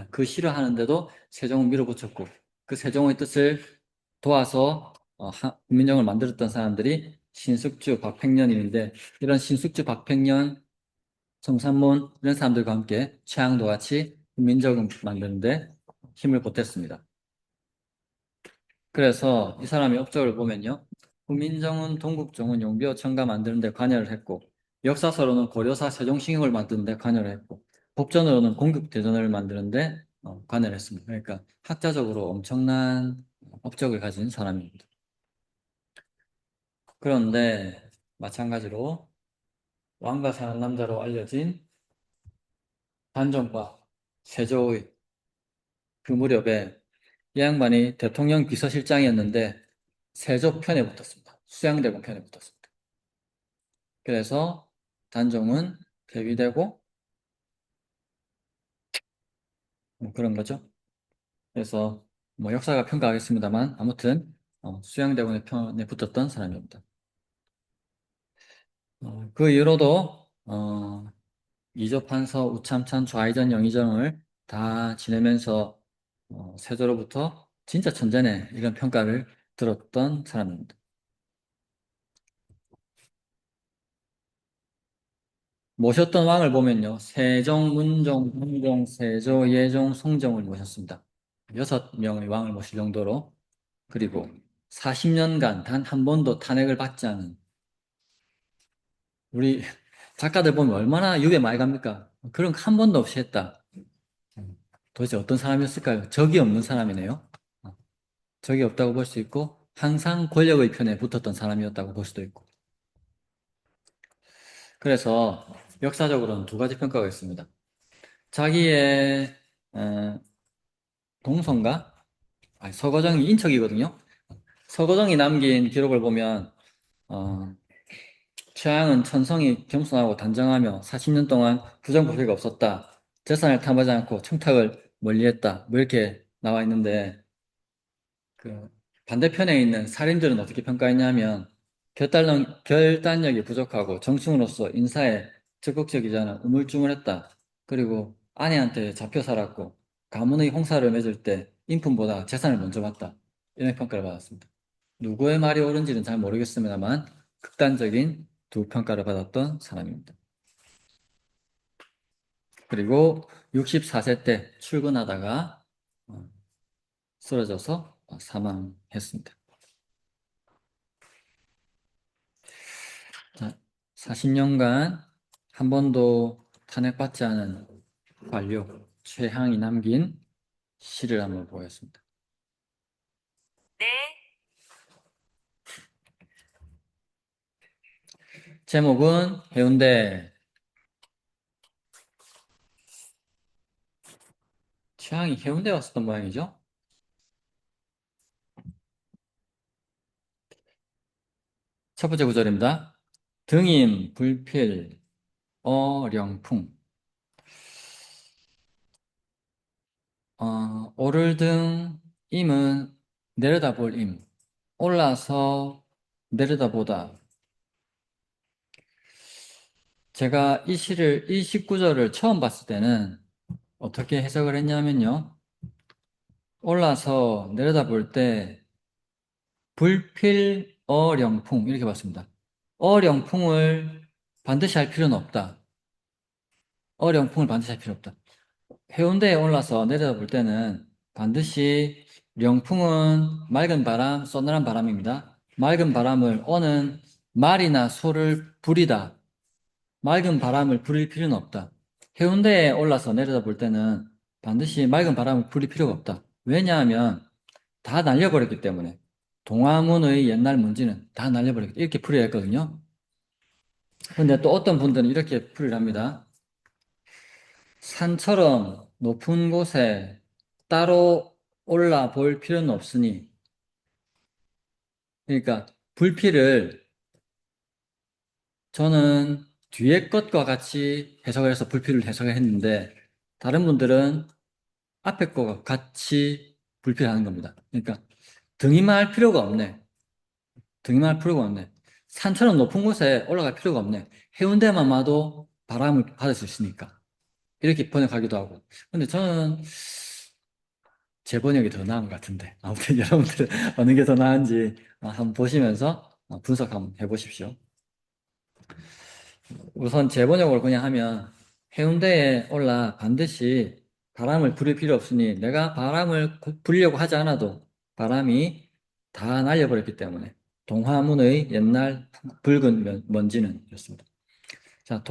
그 싫어하는데도 세종은 밀어붙였고 그 세종의 뜻을 도와서 국민정을 만들었던 사람들이 신숙주, 박팽년인데 이런 신숙주, 박팽년, 정삼문 이런 사람들과 함께 최항도 같이 국민정을 만드는데 힘을 보탰습니다. 그래서 이 사람의 업적을 보면요. 후민정은, 동국정은 용비어 청가 만드는 데 관여를 했고 역사서로는 고려사 세종신경을 만드는 데 관여를 했고 법전으로는 공국대전을 만드는 데 관여를 했습니다. 그러니까 학자적으로 엄청난 업적을 가진 사람입니다. 그런데 마찬가지로 왕과 사는 남자로 알려진 단종과 세조의 그 무렵에 이 양반이 대통령 비서실장이었는데 세조 편에 붙었습니다. 수양대군 편에 붙었습니다. 그래서 단종은 폐위되고 뭐 그런 거죠. 그래서 뭐 역사가 평가하겠습니다만 아무튼 수양대군의 편에 붙었던 사람입니다. 그 이후로도 이조판서, 우참찬, 좌의전, 영의정을 다 지내면서 세조로부터 진짜 천재네 이런 평가를 들었던 사람입니다. 모셨던 왕을 보면요. 세종, 문종, 문종, 세조, 예종, 성종을 모셨습니다. 6명의 왕을 모실 정도로 그리고 40년간 단 한 번도 탄핵을 받지 않은 우리 작가들 보면 얼마나 유배 많이 갑니까? 그런 거 한 번도 없이 했다. 도대체 어떤 사람이었을까요? 적이 없는 사람이네요. 적이 없다고 볼 수 있고 항상 권력의 편에 붙었던 사람이었다고 볼 수도 있고 그래서 역사적으로는 두 가지 평가가 있습니다. 자기의 동성가? 아니, 서거정이 인척이거든요. 서거정이 남긴 기록을 보면 어, 최양은 천성이 겸손하고 단정하며 40년 동안 부정부패가 없었다. 재산을 탐하지 않고 청탁을 멀리했다. 뭐 이렇게 나와 있는데 그 반대편에 있는 살인들은 어떻게 평가했냐면 결단력이 부족하고 정충으로서 인사에 적극적이잖아. 우물쭈물했다. 그리고 아내한테 잡혀 살았고 가문의 홍사를 맺을 때 인품보다 재산을 먼저 봤다. 이런 평가를 받았습니다. 누구의 말이 옳은지는 잘 모르겠습니다만 극단적인 두 평가를 받았던 사람입니다. 그리고 64세 때 출근하다가 쓰러져서 사망했습니다. 자, 40년간 한 번도 탄핵받지 않은 관료 최향이 남긴 시를 한번 보겠습니다. 네. 제목은 해운대. 최향이 해운대 왔었던 모양이죠? 첫 번째 구절입니다. 등임 불필 어령풍. 오를 등 임은 내려다볼 임. 올라서 내려다보다. 제가 이 시를, 이 19절을 처음 봤을 때는 어떻게 해석을 했냐면요. 올라서 내려다볼 때 불필 어령풍 이렇게 봤습니다. 어령풍을 반드시 할 필요는 없다. 어령풍을 반드시 할 필요 없다. 해운대에 올라서 내려다볼 때는 반드시 령풍은 맑은 바람, 서늘한 바람입니다. 맑은 바람을 어는 말이나 소를 부리다. 맑은 바람을 부릴 필요는 없다. 해운대에 올라서 내려다볼 때는 반드시 맑은 바람을 부릴 필요가 없다. 왜냐하면 다 날려버렸기 때문에. 동화문의 옛날 문지는 다 날려버렸기 때문에. 이렇게 풀이를 했거든요. 근데 또 어떤 분들은 이렇게 풀이를 합니다. 산처럼 높은 곳에 따로 올라볼 필요는 없으니, 그러니까 불필을 저는 뒤에 것과 같이 해석을 해서 불필을 해석을 했는데, 다른 분들은 앞에 거가 같이 불필하는 겁니다. 그러니까 등이만 할 필요가 없네. 등이만 할 필요가 없네. 산처럼 높은 곳에 올라갈 필요가 없네. 해운대만 와도 바람을 받을 수 있으니까. 이렇게 번역하기도 하고. 근데 저는 제 번역이 더 나은 것 같은데. 아무튼 여러분들 어느 게 더 나은지 한번 보시면서 분석 한번 해보십시오. 우선 제 번역으로 그냥 하면 해운대에 올라 반드시 바람을 부릴 필요 없으니 내가 바람을 불려고 하지 않아도 바람이 다 날려버렸기 때문에 동화문의 옛날 붉은 먼지는 이렇습니다. 자,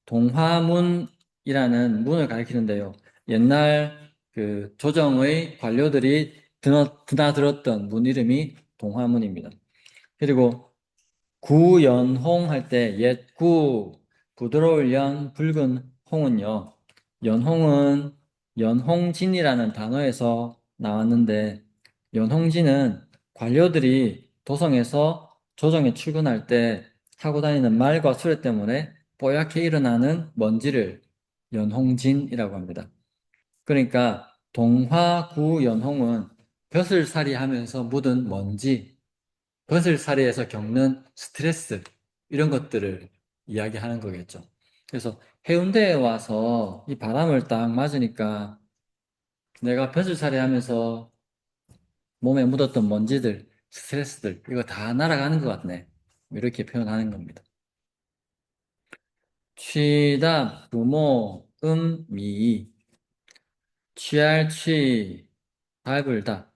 동화문이라는 문을 가리키는데요. 옛날 그 조정의 관료들이 드나들었던 문 이름이 동화문입니다. 그리고 구연홍 할 때 옛구 부드러울 연 붉은 홍은요. 연홍은 연홍진이라는 단어에서 나왔는데 연홍진은 관료들이 도성에서 조정에 출근할 때 타고 다니는 말과 수레 때문에 뽀얗게 일어나는 먼지를 연홍진이라고 합니다. 그러니까 동화구연홍은 벼슬살이 하면서 묻은 먼지, 벼슬살이에서 겪는 스트레스 이런 것들을 이야기하는 거겠죠. 그래서 해운대에 와서 이 바람을 딱 맞으니까 내가 벼슬살이 하면서 몸에 묻었던 먼지들, 스트레스들 이거 다 날아가는 것 같네. 이렇게 표현하는 겁니다. 취다, 부모, 미, 취할 취, 밟을다.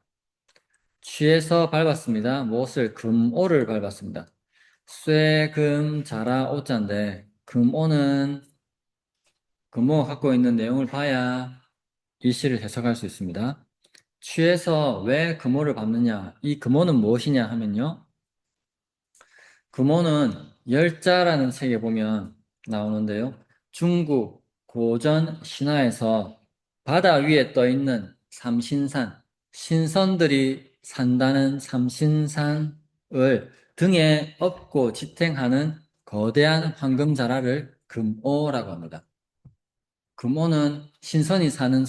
취해서 밟았습니다. 무엇을? 금오를 밟았습니다. 쇠, 금, 자라, 오자인데 금오는 금오가 갖고 있는 내용을 봐야 이 시를 해석할 수 있습니다. 취해서 왜 금오를 밟느냐? 이 금오는 무엇이냐 하면요. 금오는 열자라는 책에 보면 나오는데요. 중국 고전 신화에서 바다 위에 떠 있는 삼신산, 신선들이 산다는 삼신산을 등에 업고 지탱하는 거대한 황금자라를 금오라고 합니다. 금오는 신선이 사는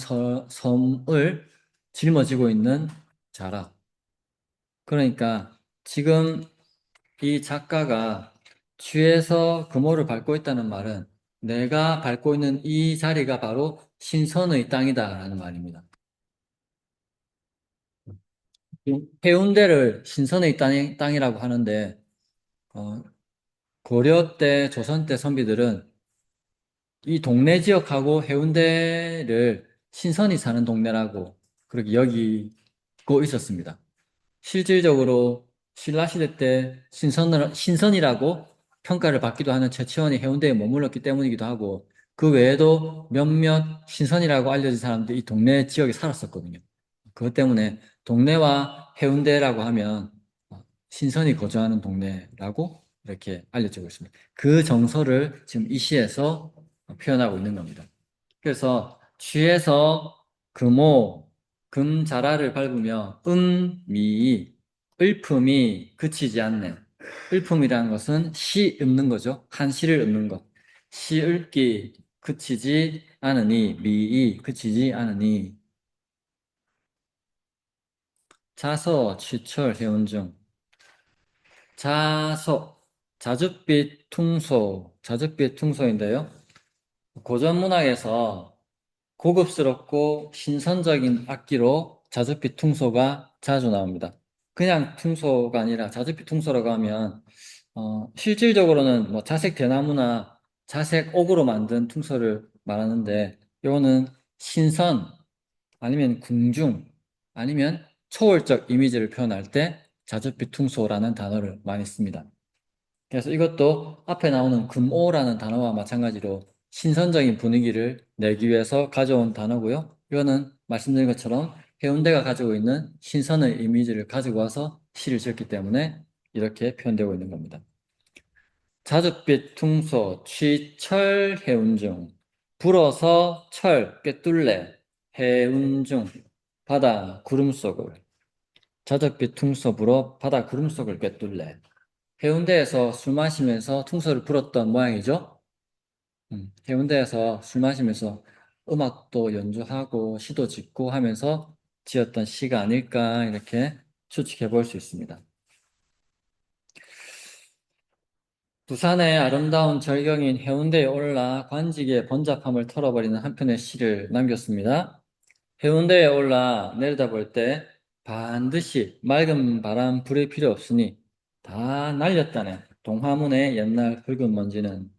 섬을 짊어지고 있는 자라. 그러니까 지금 이 작가가 취해서 금호를 밟고 있다는 말은 내가 밟고 있는 이 자리가 바로 신선의 땅이다라는 말입니다. 해운대를 신선의 땅이라고 하는데 어, 고려 때, 조선 때 선비들은 이 동네 지역하고 해운대를 신선이 사는 동네라고 그렇게 여기고 있었습니다. 실질적으로 신라시대 때 신선이라고 평가를 받기도 하는 최치원이 해운대에 머물렀기 때문이기도 하고 그 외에도 몇몇 신선이라고 알려진 사람들이 이 동네 지역에 살았었거든요. 그것 때문에 동네와 해운대라고 하면 신선이 거주하는 동네라고 이렇게 알려지고 있습니다. 그 정서를 지금 이 시에서 표현하고 있는 겁니다. 그래서 취해서 금오, 금자라를 밟으며 미, 을품이 그치지 않네. 을품이라는 것은 시 읊는 거죠. 한 시를 읊는 것. 시 읊기 그치지 않으니, 미이 그치지 않으니, 자서 취철 해운중. 자서, 자줏빛 퉁소, 자줏빛 퉁소인데요. 고전 문학에서 고급스럽고 신선적인 악기로 자줏빛 퉁소가 자주 나옵니다. 그냥 퉁소가 아니라 자줏빛 퉁소라고 하면 실질적으로는 뭐 자색 대나무나 자색 옥으로 만든 퉁소를 말하는데 이거는 신선 아니면 궁중 아니면 초월적 이미지를 표현할 때 자줏빛 퉁소라는 단어를 많이 씁니다. 그래서 이것도 앞에 나오는 금오라는 단어와 마찬가지로 신선적인 분위기를 내기 위해서 가져온 단어고요. 이거는 말씀드린 것처럼 해운대가 가지고 있는 신선의 이미지를 가지고 와서 시를 지었기 때문에 이렇게 표현되고 있는 겁니다. 자줏빛 퉁소 취철 해운중 불어서 철 꿰뚫래 해운중 바다 구름 속을 자줏빛 퉁소 불어 바다 구름 속을 꿰뚫래 해운대에서 술 마시면서 퉁소를 불었던 모양이죠. 해운대에서 술 마시면서 음악도 연주하고 시도 짓고 하면서 지었던 시가 아닐까 이렇게 추측해 볼 수 있습니다. 부산의 아름다운 절경인 해운대에 올라 관직의 번잡함을 털어버리는 한 편의 시를 남겼습니다. 해운대에 올라 내려다볼 때 반드시 맑은 바람 불이 필요 없으니 다 날렸다네. 동화문의 옛날 붉은 먼지는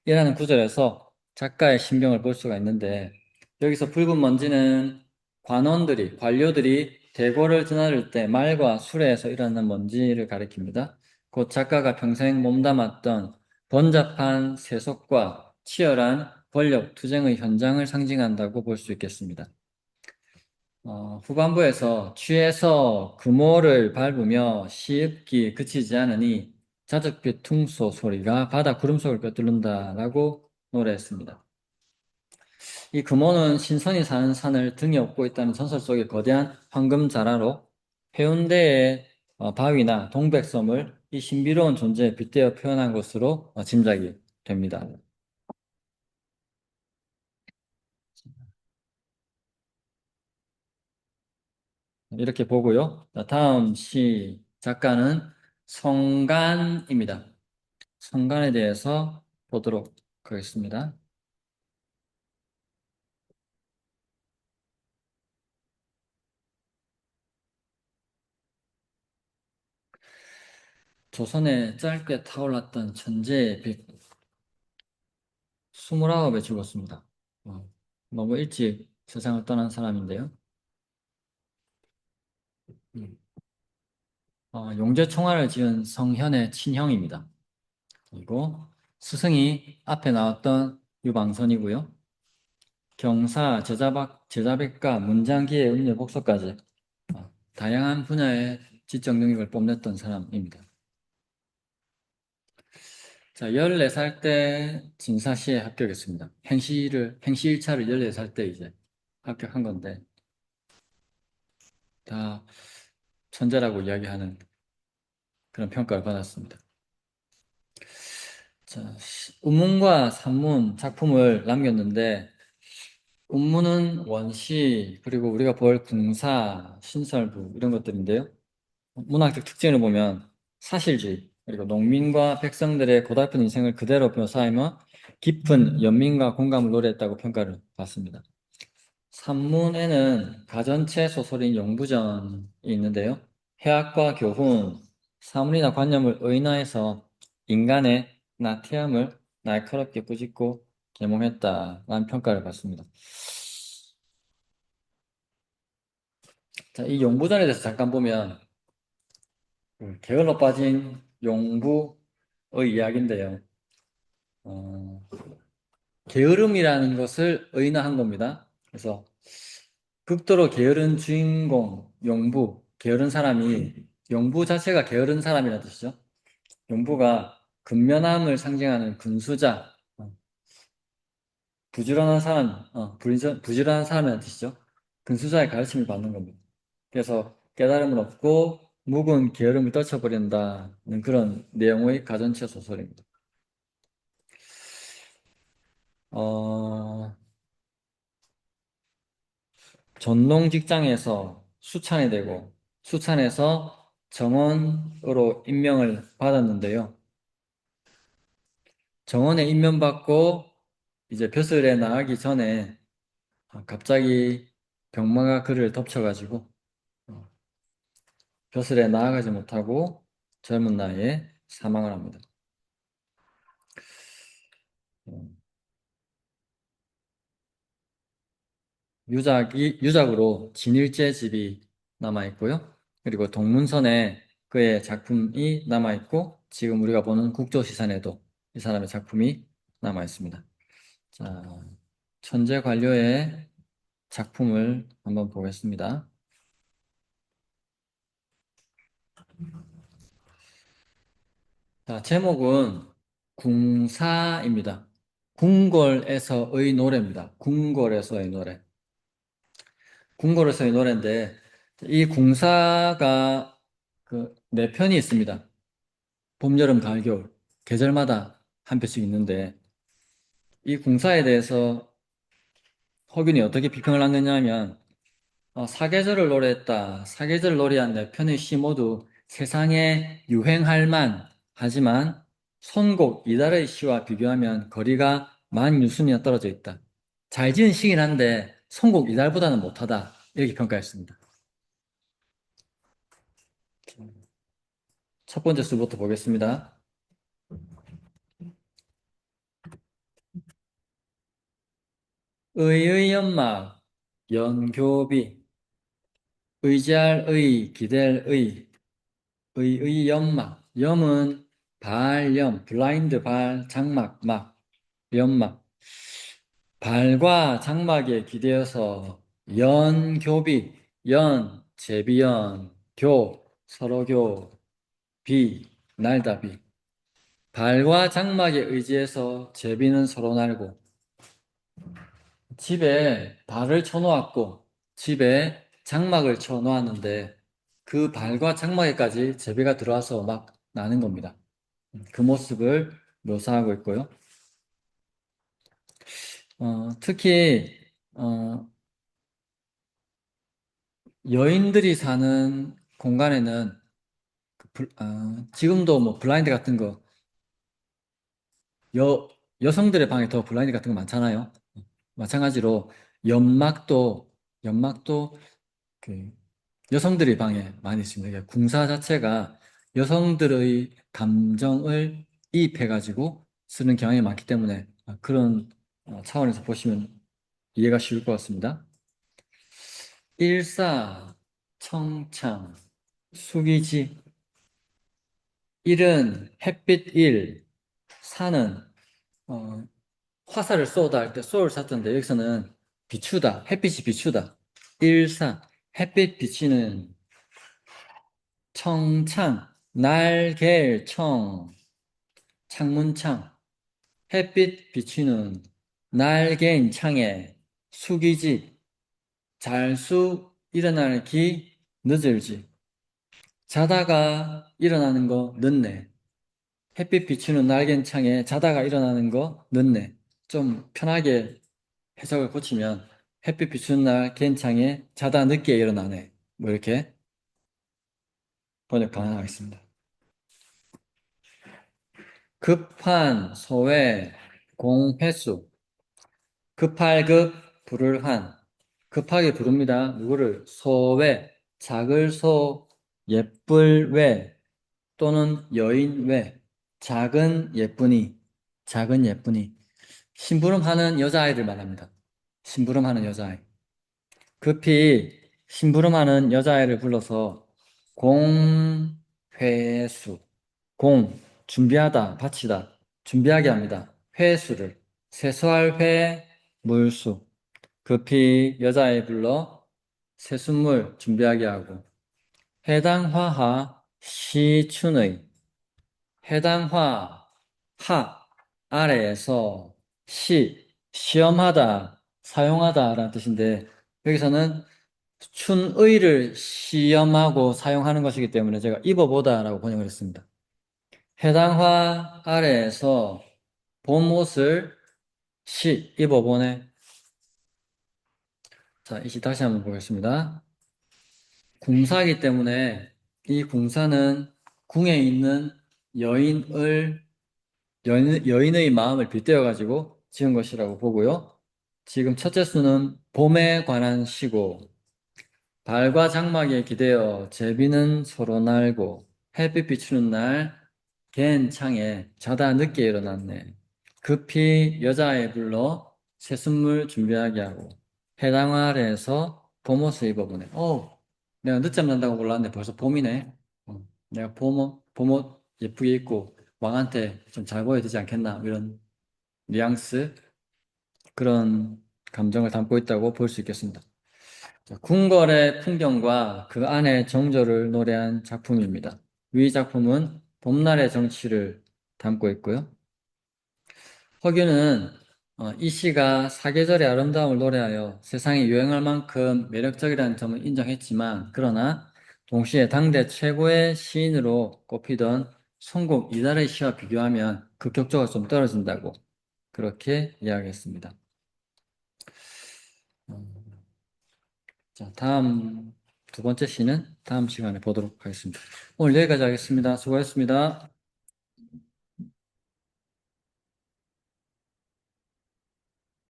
이라는 구절에서 작가의 심경을 볼 수가 있는데 여기서 붉은 먼지는 관료들이 대궐을 드나들 때 말과 수레에서 일어나는 먼지를 가리킵니다. 곧 작가가 평생 몸담았던 번잡한 세속과 치열한 권력 투쟁의 현장을 상징한다고 볼 수 있겠습니다. 후반부에서 취해서 금오를 밟으며 시읍기 그치지 않으니 자줏빛 퉁소 소리가 바다 구름속을 꿰뚫는다라고 노래했습니다. 이 금오는 신선이 사는 산을 등에 업고 있다는 전설 속의 거대한 황금자라로 해운대의 바위나 동백섬을 이 신비로운 존재에 빗대어 표현한 것으로 짐작이 됩니다. 이렇게 보고요. 다음 시 작가는 성간입니다. 성간에 대해서 보도록 하겠습니다. 조선에 짧게 타올랐던 천재의 빛 29에 죽었습니다. 너무 일찍 세상을 떠난 사람인데요. 음. 용제총알을 지은 성현의 친형입니다. 그리고 스승이 앞에 나왔던 유방선이고요. 경사, 제자백과 문장기의 음료복서까지 다양한 분야의 지적 능력을 뽐냈던 사람입니다. 자, 14살 때 진사시에 합격했습니다. 행시 1차를 14살 때 이제 합격한 건데, 다 천재라고 이야기하는 그런 평가를 받았습니다. 자, 운문과 산문 작품을 남겼는데, 운문은 원시, 그리고 우리가 볼 궁사, 신설부, 이런 것들인데요. 문학적 특징을 보면 사실주의, 그리고 농민과 백성들의 고달픈 인생을 그대로 묘사하며 깊은 연민과 공감을 노래했다고 평가를 받습니다. 산문에는 가전체 소설인 용부전이 있는데요. 해학과 교훈, 사물이나 관념을 의인화해서 인간의 나태함을 날카롭게 꾸짖고 계몽했다라는 평가를 받습니다. 자, 이 용부전에 대해서 잠깐 보면 게을러 빠진 용부의 이야기인데요. 어, 게으름이라는 것을 의인화한 겁니다. 그래서 극도로 게으른 주인공 용부, 게으른 사람이 용부 자체가 게으른 사람이라는 뜻이죠. 용부가 근면함을 상징하는 근수자, 부지런한 사람, 부지런한 사람이라는 뜻이죠. 근수자의 가르침을 받는 겁니다. 그래서 깨달음을 얻고 묵은 게으름을 떨쳐버린다는 그런 내용의 가전체 소설입니다. 어, 전농 직장에서 수찬이 되고 수찬에서 정원으로 임명을 받았는데요. 정원에 임명받고 이제 벼슬에 나가기 전에 갑자기 병마가 그를 덮쳐가지고 벼슬에 나아가지 못하고 젊은 나이에 사망을 합니다. 유작으로 진일제 집이 남아있고요. 그리고 동문선에 그의 작품이 남아있고 지금 우리가 보는 국조시산에도 이 사람의 작품이 남아있습니다. 자, 천재관료의 작품을 한번 보겠습니다. 자, 제목은 궁사입니다. 궁궐에서의 노래입니다. 궁궐에서의 노래. 궁궐에서의 노래인데 이 궁사가 그 네 편이 있습니다. 봄, 여름, 가을, 겨울 계절마다 한 편씩 있는데 이 궁사에 대해서 허균이 어떻게 비평을 하느냐 하면 사계절을 노래했다. 사계절을 노래한 네 편의 시 모두 세상에 유행할 만 하지만 선곡 이달의 시와 비교하면 거리가 만 유순이나 떨어져 있다. 잘 지은 시긴 한데 선곡 이달보다는 못하다. 이렇게 평가했습니다. 첫 번째 수부터 보겠습니다. 의의 연막, 연교비, 의지할 의, 기댈 의의 연막. 염은 발염, 블라인드 발, 장막, 막, 연막. 발과 장막에 기대어서 연교비, 제비연, 서로교, 날다비. 발과 장막에 의지해서 제비는 서로 날고, 집에 발을 쳐놓았고, 집에 장막을 쳐놓았는데, 그 발과 장막에까지 제비가 들어와서 막 나는 겁니다. 그 모습을 묘사하고 있고요. 특히, 여인들이 사는 공간에는 지금도 뭐 블라인드 같은 거, 여성들의 방에 더 블라인드 같은 거 많잖아요. 마찬가지로 연막도 그 여성들의 방에 많이 있습니다. 그러니까 궁사 자체가 여성들의 감정을 이입해가지고 쓰는 경향이 많기 때문에 그런 차원에서 보시면 이해가 쉬울 것 같습니다. 일사, 청창, 수기지, 일은 햇빛 일, 사는 화살을 쏘다 할 때 쏘를 쐈던데 여기서는 비추다, 햇빛이 비추다. 일사, 햇빛 비치는 청창, 날갤 청, 창문창, 햇빛 비추는 날갠 창에 숙이지, 잘수 일어날 기 늦을지, 자다가 일어나는 거 늦네. 햇빛 비추는 날갠 창에 자다가 일어나는 거 늦네. 좀 편하게 해석을 고치면 햇빛 비추는 날갠 창에 자다 늦게 일어나네. 뭐 이렇게 번역 가능하겠습니다. 급한, 소외, 공회수. 급할 급, 부를 한. 급하게 부릅니다. 누구를? 소외, 작을 소, 예쁠 외, 또는 여인 외. 작은 예쁜이, 작은 예쁜이. 심부름하는 여자아이를 말합니다. 심부름하는 여자아이. 급히 심부름하는 여자아이를 불러서 공회수. 공, 준비하다, 바치다, 준비하게 합니다. 회수를. 세수할 회, 물수. 급히 여자애 불러 세숫물 준비하게 하고. 해당화하, 시춘의. 해당화, 하, 아래에서 시험하다, 사용하다 라는 뜻인데, 여기서는 춘의를 시험하고 사용하는 것이기 때문에 제가 입어보다 라고 번역을 했습니다. 해당화 아래에서 봄옷을 입어보네. 자, 이 시 다시 한번 보겠습니다. 궁사이기 때문에 이 궁사는 궁에 있는 여인의 마음을 빗대어가지고 지은 것이라고 보고요. 지금 첫째 수는 봄에 관한 시고, 달과 장막에 기대어 제비는 서로 날고, 햇빛 비추는 날 갠 창에 자다 늦게 일어났네. 급히 여자애 불러 새순물 준비하게 하고 해당 아래에서 봄옷을 입어보네. 내가 늦잠 잔다고 몰랐는데 벌써 봄이네. 내가 봄옷 예쁘게 입고 왕한테 좀 잘 보여야 되지 않겠나, 이런 뉘앙스, 그런 감정을 담고 있다고 볼 수 있겠습니다. 자, 궁궐의 풍경과 그 안의 정조를 노래한 작품입니다. 위 작품은 봄날의 정취를 담고 있고요. 허균은 이 시가 사계절의 아름다움을 노래하여 세상에 유행할 만큼 매력적이라는 점을 인정했지만, 그러나 동시에 당대 최고의 시인으로 꼽히던 송곡 이달의 시와 비교하면 급격적으로 좀 떨어진다고 그렇게 이야기했습니다. 자, 다음 두 번째 시는 다음 시간에 보도록 하겠습니다. 오늘 여기까지 하겠습니다. 수고하셨습니다.